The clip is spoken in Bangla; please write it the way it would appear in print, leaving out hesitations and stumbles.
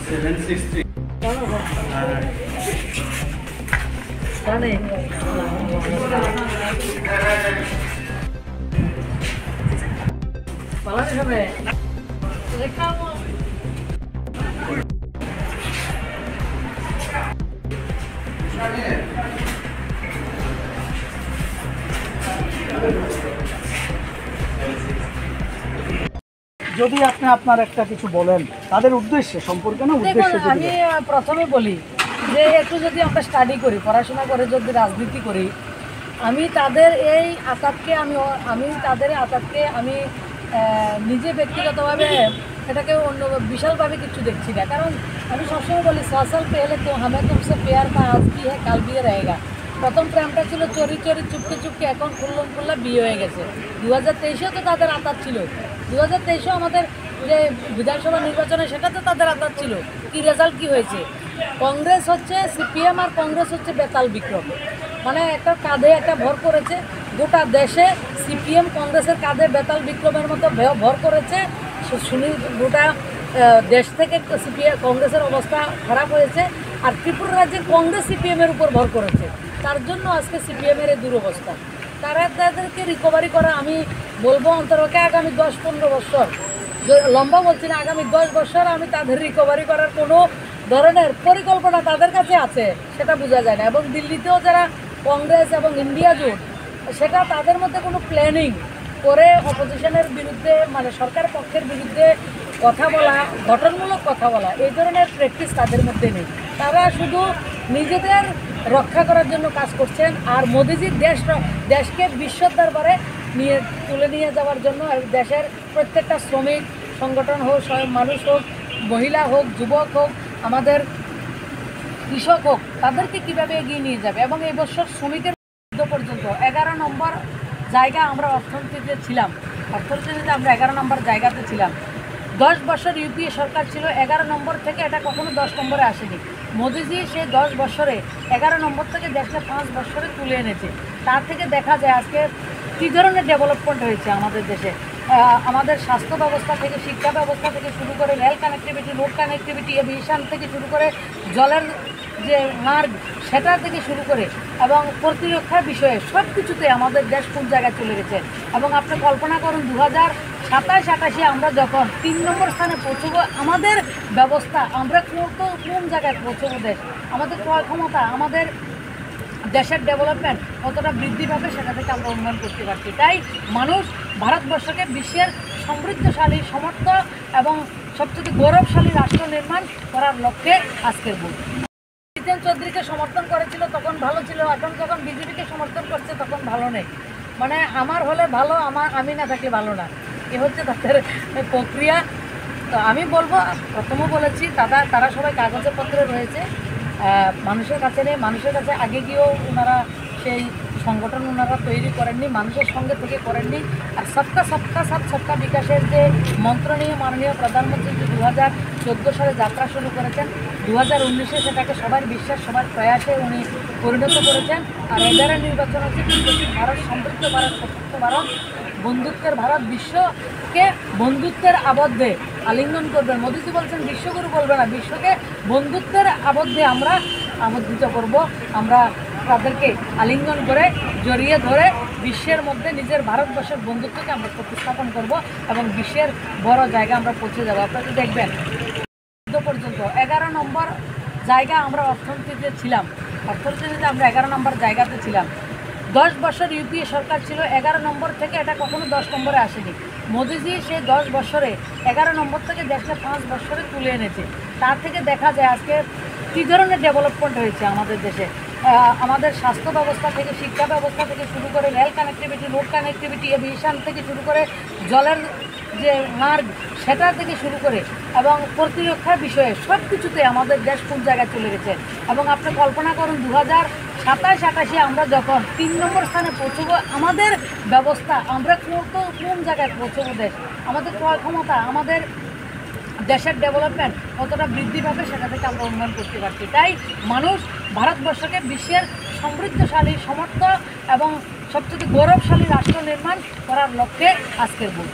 763 যদি আপনি আপনার একটা কিছু বলেন তাদের উদ্দেশ্যে সম্পর্কে না উদ্দেশ্যে আমি প্রথমে বলি যে একটু যদি আমরা স্টাডি করি, পড়াশোনা করে যদি রাজনীতি করি, আমি তাদের এই আতাতকে আমি নিজে ব্যক্তিগতভাবে এটাকে অন্য বিশালভাবে কিছু দেখছি না। কারণ আমি সবসময় বলি 100 সাল পেলে তো হামে তুমসে প্যার কা আজ কি হ্যাঁ কাল বিয়ে रहेगा। প্রথম প্রেমটা ছিল চোরি চোরি চুপকে চুপকে, এখন খুল্লম খুল্লা বিয়ে হয়ে গেছে। 2023-এও তো তাদের আতাত ছিল, 2023-এও আমাদের যে বিধানসভা নির্বাচনে সেটা তো তাদের আতাত ছিল। কি রেজাল্ট কি হয়েছে? কংগ্রেস হচ্ছে সিপিএম আর কংগ্রেস হচ্ছে বেতাল বিক্রম, মানে একটা কাঁধে একটা ভর করেছে। গোটা দেশে সিপিএম কংগ্রেসের কাঁধে বেতাল বিক্রমের মতো ভর করেছে। শুনি গোটা দেশ থেকে সিপিএম কংগ্রেসের অবস্থা খারাপ হয়েছে। আর ত্রিপুরা রাজ্যে কংগ্রেস সিপিএমের উপর ভর করেছে, তার জন্য আজকে সিপিএমের এই দুরবস্থা। তাদেরকে রিকভারি করা আমি বলবো অন্তরকে আগামী 10-15 বছর, লম্বা বলছি না, আগামী 10 বছর আমি তাদের রিকভারি করার কোনো ধরনের পরিকল্পনা তাদের কাছে আছে সেটা বোঝা যায় না। এবং দিল্লিতেও যারা কংগ্রেস এবং ইন্ডিয়া জোট, সেটা তাদের মধ্যে কোনো প্ল্যানিং করে অপোজিশনের বিরুদ্ধে, মানে সরকার পক্ষের বিরুদ্ধে কথা বলা, গঠনমূলক কথা বলা, এই ধরনের প্র্যাকটিস তাদের মধ্যে নেই। তারা শুধু নিজেদের রক্ষা করার জন্য কাজ করছেন। আর মোদিজির দেশকে বিশ্ব দরবারে তুলে নিয়ে যাওয়ার জন্য দেশের প্রত্যেকটা শ্রমিক সংগঠন হোক, মানুষ হোক, মহিলা হোক, যুবক হোক, আমাদের কৃষক হোক, তাদেরকে কীভাবে এগিয়ে নিয়ে যাবে। এবং এই বছর শ্রমিকের পর্যন্ত 11 নম্বর জায়গা আমরা অর্থনীতিতে ছিলাম, অর্থনীতিতে আমরা 11 নম্বর জায়গাতে ছিলাম। 10 বছর ইউপিএ সরকার ছিল, 11 নম্বর থেকে এটা কখনো 10 নম্বরে আসেনি। মোদিজি সেই 10 বছরে 11 নম্বর থেকে দেশকে 5 বছরে তুলে এনেছে। তার থেকে দেখা যায় আজকে কী ধরনের ডেভেলপমেন্ট হয়েছে আমাদের দেশে। আমাদের স্বাস্থ্য ব্যবস্থা থেকে, শিক্ষা ব্যবস্থা থেকে শুরু করে, rail connectivity, road connectivity, aviation থেকে শুরু করে, জলের যে মার্গ সেটা থেকে শুরু করে, এবং প্রতিরক্ষার বিষয়ে সব কিছুতে আমাদের দেশ কোন জায়গায় চলে গেছে। এবং আপনি কল্পনা করুন 2027-28 আমরা যখন 3 নম্বর স্থানে পৌঁছবো, আমাদের ব্যবস্থা, আমরা কোন জায়গায় পৌঁছবো, দেশ, আমাদের ক্রয় ক্ষমতা, আমাদের দেশের ডেভেলপমেন্ট কতটা বৃদ্ধি পাবে, সেটা থেকে আমরা উন্নয়ন করতে পারছি। তাই মানুষ ভারতবর্ষকে বিশ্বের সমৃদ্ধশালী, সমর্থ এবং সবচেয়ে গৌরবশালী রাষ্ট্র নির্মাণ করার লক্ষ্যে আজকের ভোট। জিতেন চৌধুরীকে সমর্থন করেছিল তখন ভালো ছিল, এখন যখন বিজেপিকে সমর্থন করছে তখন ভালো নেই। মানে আমার হলে ভালো, আমি না থাকলে ভালো না, এ হচ্ছে তাদের প্রক্রিয়া। তো আমি বলবো, প্রথমে বলেছি তারা সবাই কাগজে পত্রে রয়েছে, মানুষের কাছে নেই। মানুষের কাছে আগে গিয়েও ওনারা সেই সংগঠন তৈরি করেননি, মানুষের সঙ্গে থেকে করেননি। আর সবকা সাথ সবকা বিকাশের যে মন্ত্র নিয়ে মাননীয় প্রধানমন্ত্রী 2014 সালে যাত্রা শুরু করেছেন, 2019-এ সেটাকে সবার বিশ্বাস, সবার প্রয়াসে উনি পরিণত করেছেন। আর এবারের নির্বাচন হচ্ছে ভারত, সমৃদ্ধ ভারত, সশক্ত ভারত, বন্ধুত্বের ভারত, বিশ্বকে বন্ধুত্বের আবদ্ধে আলিঙ্গন করবেন। মোদিজি বলছেন বিশ্বগুরু বলবে না, বিশ্বকে বন্ধুত্বের আবদ্ধে আমরা আবদ্ধিত করব। আমরা তাদেরকে আলিঙ্গন করে জড়িয়ে ধরে বিশ্বের মধ্যে নিজের ভারতবর্ষের বন্ধুত্বকে আমরা প্রতিস্থাপন করব এবং বিশ্বের বড় জায়গা আমরা পৌঁছে যাবো। আপনারা দেখবেন পর্যন্ত 11 নম্বর জায়গা আমরা অর্থনীতিতে ছিলাম, অর্থনীতিতে আমরা 11 নম্বর জায়গাতে ছিলাম। 10 বছর ইউপিএ সরকার ছিল, 11 নম্বর থেকে এটা কখনো 10 নম্বরে আসেনি। মোদিজি সেই 10 বছরে 11 নম্বর থেকে দেশকে 5 বছরে তুলে এনেছে। তার থেকে দেখা যায় আজকে কী ধরনের ডেভেলপমেন্ট হয়েছে আমাদের দেশে। আমাদের স্বাস্থ্য ব্যবস্থা থেকে, শিক্ষা ব্যবস্থা থেকে শুরু করে, rail connectivity, road connectivity, aviation থেকে শুরু করে, জলের যে মার্গ সেটা থেকে শুরু করে, এবং প্রতিরক্ষার বিষয়ে সব কিছুতে আমাদের দেশ কোন জায়গায় চলে গেছে। এবং আপনি কল্পনা করুন 2027-28 আমরা যখন 3 নম্বর স্থানে পৌঁছবো, আমাদের ব্যবস্থা, আমরা কোন জায়গায় পৌঁছবো, দেশ, আমাদের ক্রয় ক্ষমতা, আমাদের দেশের ডেভেলপমেন্ট কতটা বৃদ্ধি পাবে, সেটা থেকে আমরা উন্নয়ন করতে পারছি। তাই মানুষ ভারতবর্ষকে বিশ্বের সমৃদ্ধশালী, সমর্থ এবং সবচেয়ে গৌরবশালী রাষ্ট্র নির্মাণ করার লক্ষ্যে আজকের ভোট।